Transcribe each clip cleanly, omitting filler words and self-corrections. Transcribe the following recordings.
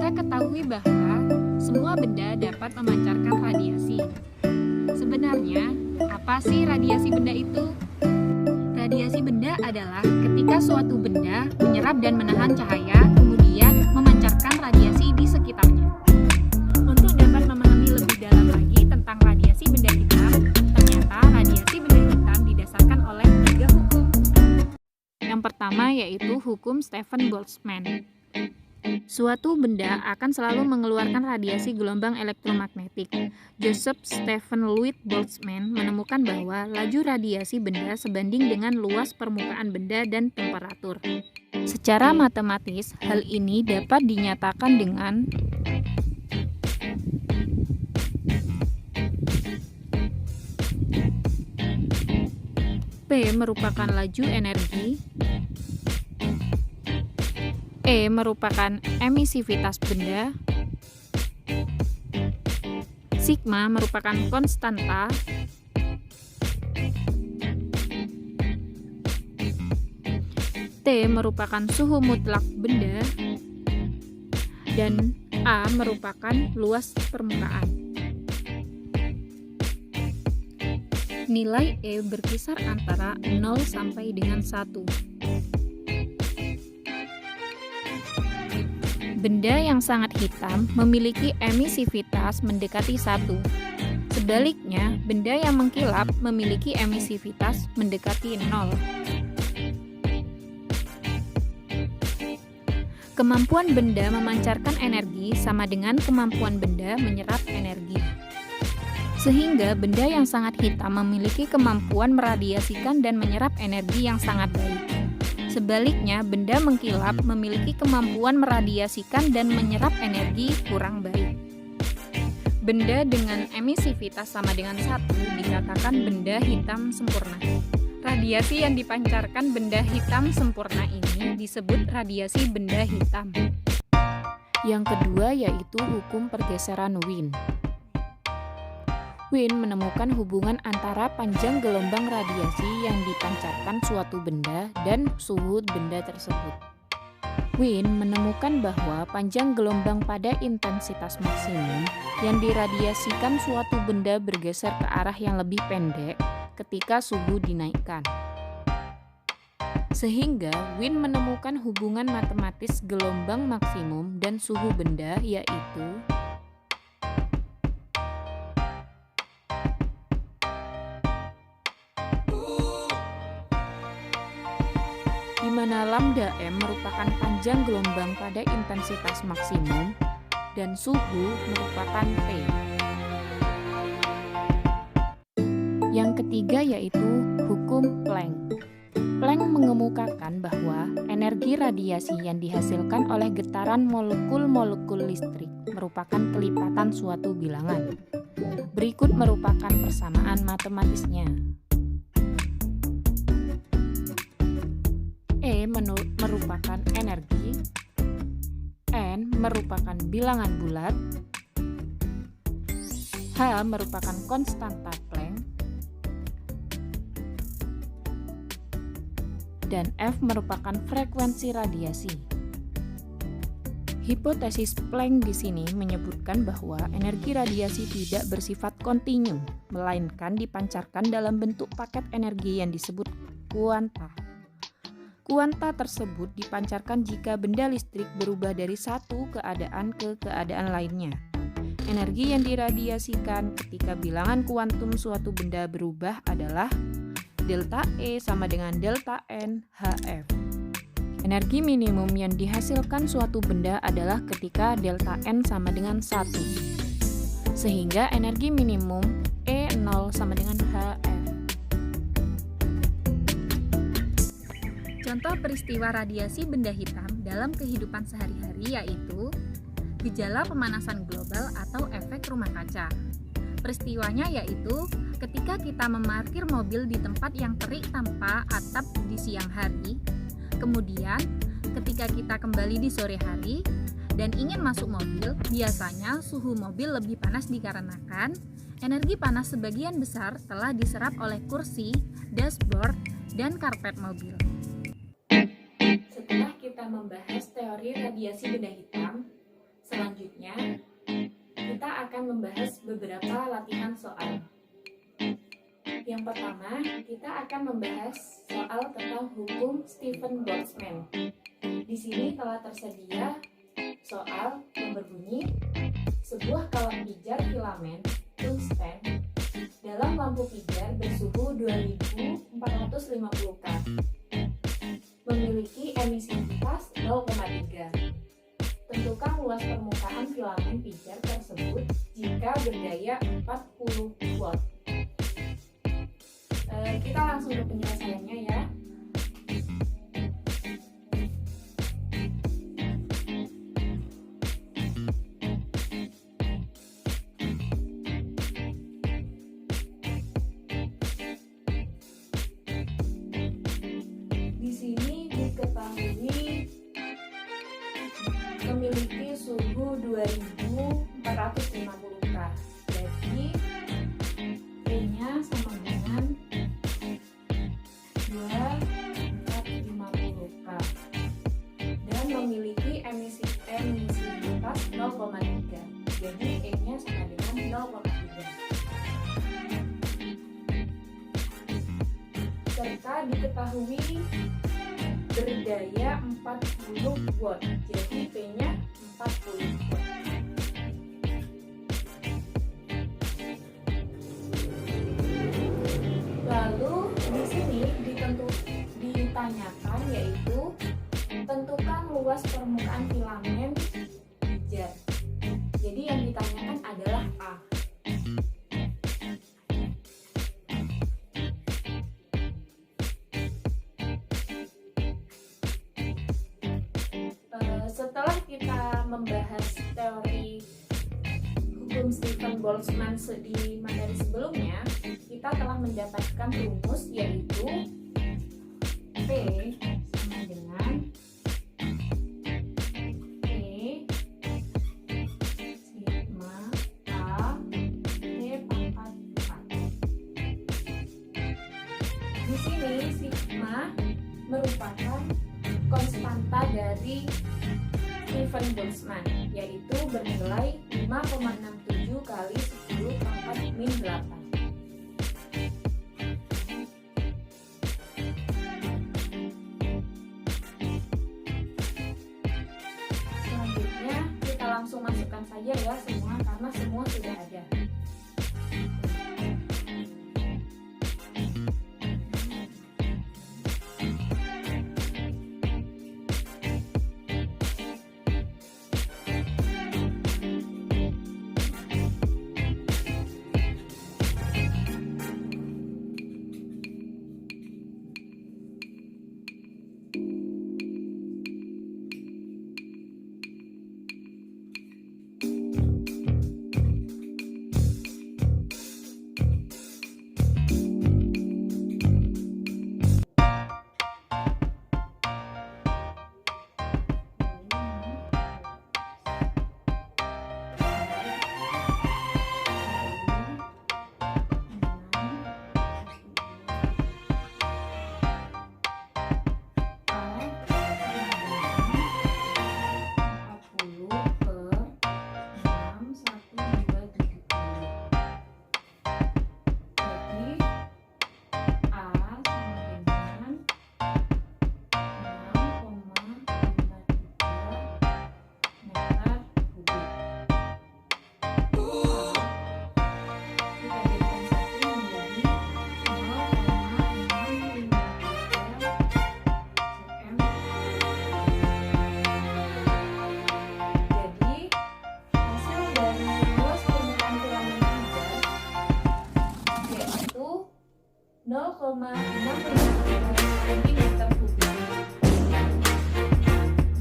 Kita ketahui bahwa semua benda dapat memancarkan radiasi. Sebenarnya, apa sih radiasi benda itu? Radiasi benda adalah ketika suatu benda menyerap dan menahan cahaya, kemudian memancarkan radiasi di sekitarnya. Untuk dapat memahami lebih dalam lagi tentang radiasi benda hitam, ternyata radiasi benda hitam didasarkan oleh 3 hukum. Yang pertama yaitu hukum Stephen Boltzmann. Suatu benda akan selalu mengeluarkan radiasi gelombang elektromagnetik. Joseph Stephen Louis Boltzmann menemukan bahwa laju radiasi benda sebanding dengan luas permukaan benda dan temperatur. Secara matematis, hal ini dapat dinyatakan dengan P merupakan laju energi, E merupakan emisivitas benda, sigma merupakan konstanta, T merupakan suhu mutlak benda, dan A merupakan luas permukaan. Nilai E berkisar antara 0 sampai dengan 1. Benda yang sangat hitam memiliki emisivitas mendekati 1. Sebaliknya, benda yang mengkilap memiliki emisivitas mendekati 0. Kemampuan benda memancarkan energi sama dengan kemampuan benda menyerap energi. Sehingga benda yang sangat hitam memiliki kemampuan meradiasikan dan menyerap energi yang sangat baik. Sebaliknya, benda mengkilap memiliki kemampuan meradiasikan dan menyerap energi kurang baik. Benda dengan emisivitas sama dengan 1 dikatakan benda hitam sempurna. Radiasi yang dipancarkan benda hitam sempurna ini disebut radiasi benda hitam. Yang kedua yaitu hukum pergeseran Wien. Wien menemukan hubungan antara panjang gelombang radiasi yang dipancarkan suatu benda dan suhu benda tersebut. Wien menemukan bahwa panjang gelombang pada intensitas maksimum yang diradiasikan suatu benda bergeser ke arah yang lebih pendek ketika suhu dinaikkan. Sehingga Wien menemukan hubungan matematis gelombang maksimum dan suhu benda yaitu di mana lambda M merupakan panjang gelombang pada intensitas maksimum dan suhu merupakan T. Yang ketiga yaitu hukum Planck. Planck mengemukakan bahwa energi radiasi yang dihasilkan oleh getaran molekul-molekul listrik merupakan kelipatan suatu bilangan. Berikut merupakan persamaan matematisnya. E merupakan energi, N merupakan bilangan bulat, H merupakan konstanta Planck, dan F merupakan frekuensi radiasi. Hipotesis Planck di sini menyebutkan bahwa energi radiasi tidak bersifat kontinu, melainkan dipancarkan dalam bentuk paket energi yang disebut kuanta. Kuanta tersebut dipancarkan jika benda listrik berubah dari satu keadaan ke keadaan lainnya. Energi yang diradiasikan ketika bilangan kuantum suatu benda berubah adalah delta E sama dengan delta N HF. Energi minimum yang dihasilkan suatu benda adalah ketika delta N sama dengan 1. Sehingga energi minimum E0 sama dengan HF. Contoh peristiwa radiasi benda hitam dalam kehidupan sehari-hari yaitu gejala pemanasan global atau efek rumah kaca. Peristiwanya yaitu ketika kita memarkir mobil di tempat yang terik tanpa atap di siang hari, kemudian ketika kita kembali di sore hari dan ingin masuk mobil, biasanya suhu mobil lebih panas dikarenakan energi panas sebagian besar telah diserap oleh kursi, dashboard, dan karpet mobil. Setelah kita membahas teori radiasi benda hitam, Selanjutnya, kita akan membahas beberapa latihan soal. Yang pertama, kita akan membahas soal tentang hukum Stephen Boltzmann. Di sini telah tersedia soal yang berbunyi, sebuah kaleng pijar filamen tungsten dalam lampu pijar bersuhu 2450 K memiliki emisivitas 0,3. Tentukan luas permukaan filamen pijar tersebut jika berdaya 40 watt. Kita langsung ke penjelasannya ya. Di sini diketahui memiliki suhu 2450 K. Jadi P-nya sama dengan 2450 K dan memiliki emisivitas 0,3. Jadi E-nya sama dengan 0,3. Serta diketahui berdaya 40 watt. Jadi P-nya 40 watt. Lalu di sini ditanyakan yaitu tentukan luas permukaan filamen pijar. Jadi yang ditanyakan adalah A. Setelah kita membahas teori hukum Stephen Boltzmann di materi sebelumnya, kita telah mendapatkan rumus yaitu P sama dengan E sigma A T pangkat 4. Di sini sigma merupakan konstanta dari Stephen Boltzmann, yaitu bernilai 5,67 kali 10 pangkat min 8. Selanjutnya kita langsung masukkan saja ya semua, karena semua sudah ada.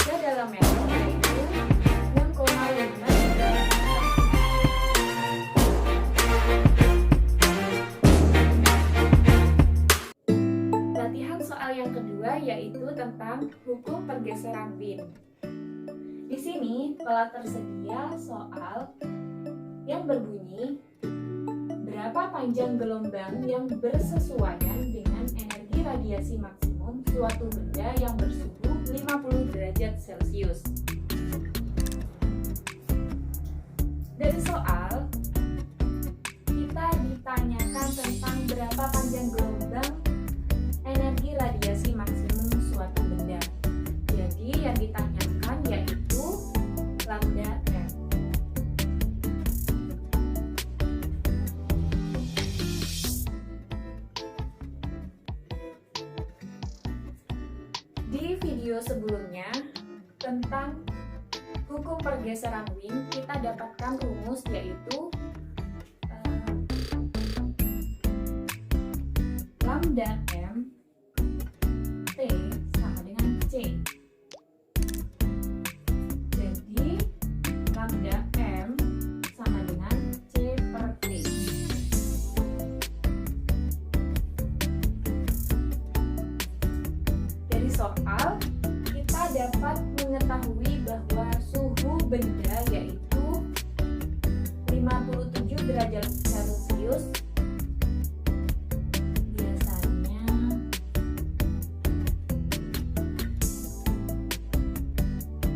Jika dalam meter yaitu 6,5 Latihan soal yang kedua yaitu tentang hukum pergeseran pin. Di sini telah tersedia soal yang berbunyi, berapa panjang gelombang yang bersesuaian dengan energi radiasi maksimum suatu benda yang bersuhu 50 derajat Celcius. Dari soal, kita ditanyakan tentang berapa panjang gelombang energi radiasi maksimum suatu benda. Jadi yang ditanyakan yaitu lambda M. Di video sebelumnya tentang hukum pergeseran Wien, kita dapatkan rumus yaitu lambda M T sama dengan C. Jadi lambda M sama dengan C per T. Dari soal kita dapat mengetahui bahwa suhu benda yaitu 57 derajat Celcius biasanya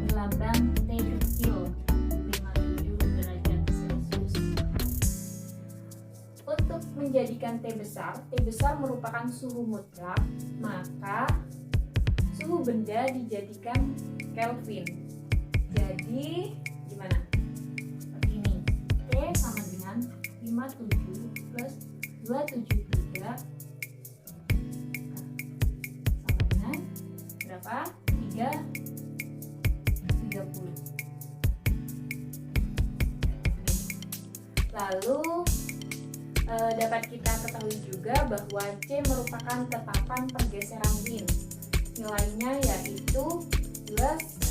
berlambang T kecil 57 derajat Celcius. Untuk menjadikan T besar merupakan suhu mutlak, maka suhu benda dijadikan Kelvin. Jadi gimana? Seperti ini. T sama dengan 57 plus 273 sama dengan berapa? 30. Lalu dapat kita ketahui juga bahwa C merupakan tetapan pergeseran Wien. Nilainya yaitu 12.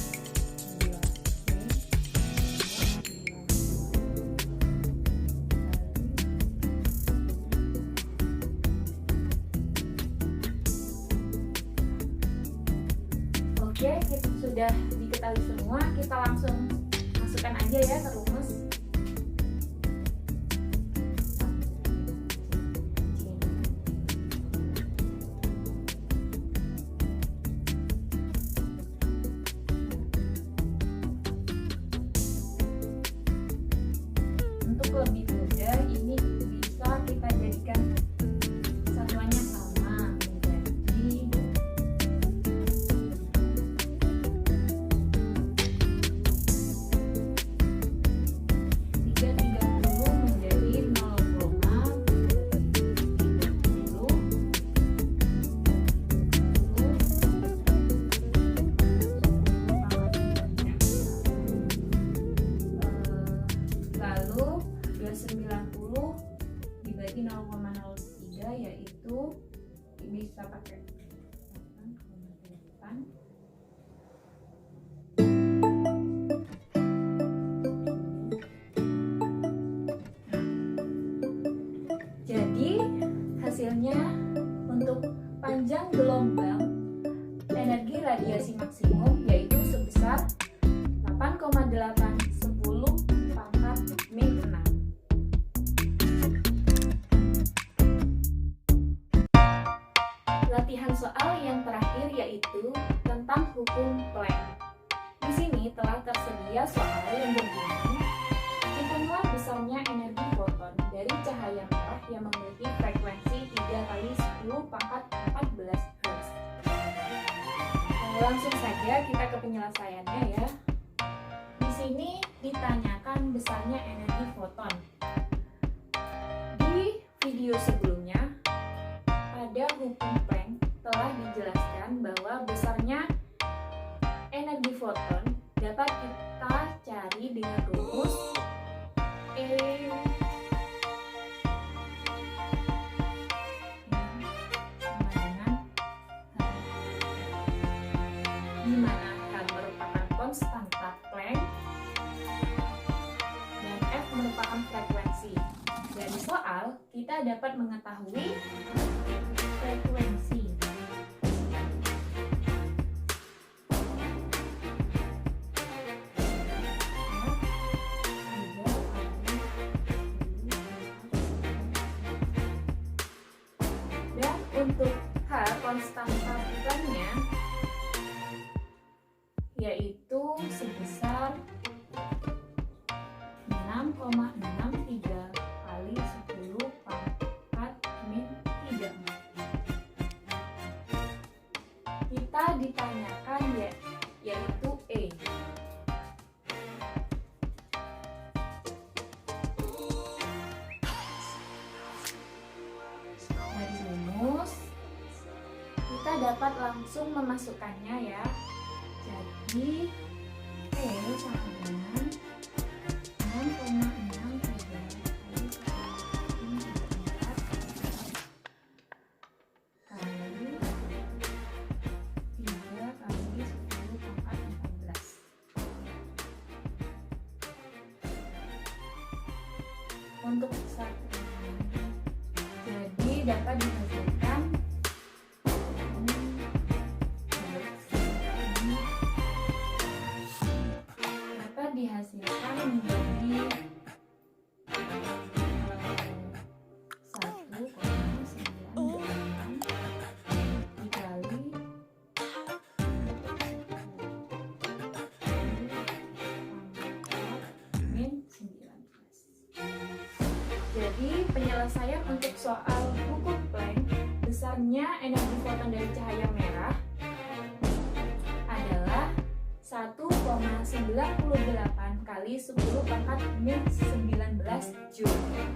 Oke, sudah diketahui semua, kita langsung masukkan aja ya ke rumus. Untuk lebih mudah, ini bisa kita jadikan satuannya sama menjadi 330 menjadi 0,30. Lalu 290 dibagi 0,03 yaitu bisa pakai 8,8. Jadi hasilnya untuk panjang gelombang energi radiasi maksimum yaitu sebesar 8,810 pangkat min 6. Latihan soal yang terakhir yaitu tentang hukum Planck. Di sini telah tersedia soal yang berbunyi, hitunglah besarnya energi foton dari cahaya merah yang memiliki frekuensi 3 kali 10 pangkat 14 Hz. Langsung saja kita ke penyelesaiannya ya. Di sini ditanyakan besarnya energi foton. Di video sebelumnya pada hukum Planck telah dijelaskan bahwa besarnya energi foton dapat kita cari dengan rumus E sama dengan di mana H merupakan konstanta Planck dan F merupakan frekuensi. Dari soal kita dapat mengetahui frekuensi. Dan untuk H konstanta Planck-nya yaitu sebesar 6,5 dapat langsung memasukkannya ya. Jadi E sama dengan 6,63 kali 3 kali 10 pangkat 14. Untuk satu jadi dapat dihasilkan menjadi 1,98 dikali min 19. Jadi penyelesaian untuk soal hukum Planck besarnya energi foton dari cahaya merah adalah 1,98 kali 10 pangkat min 19 Joule.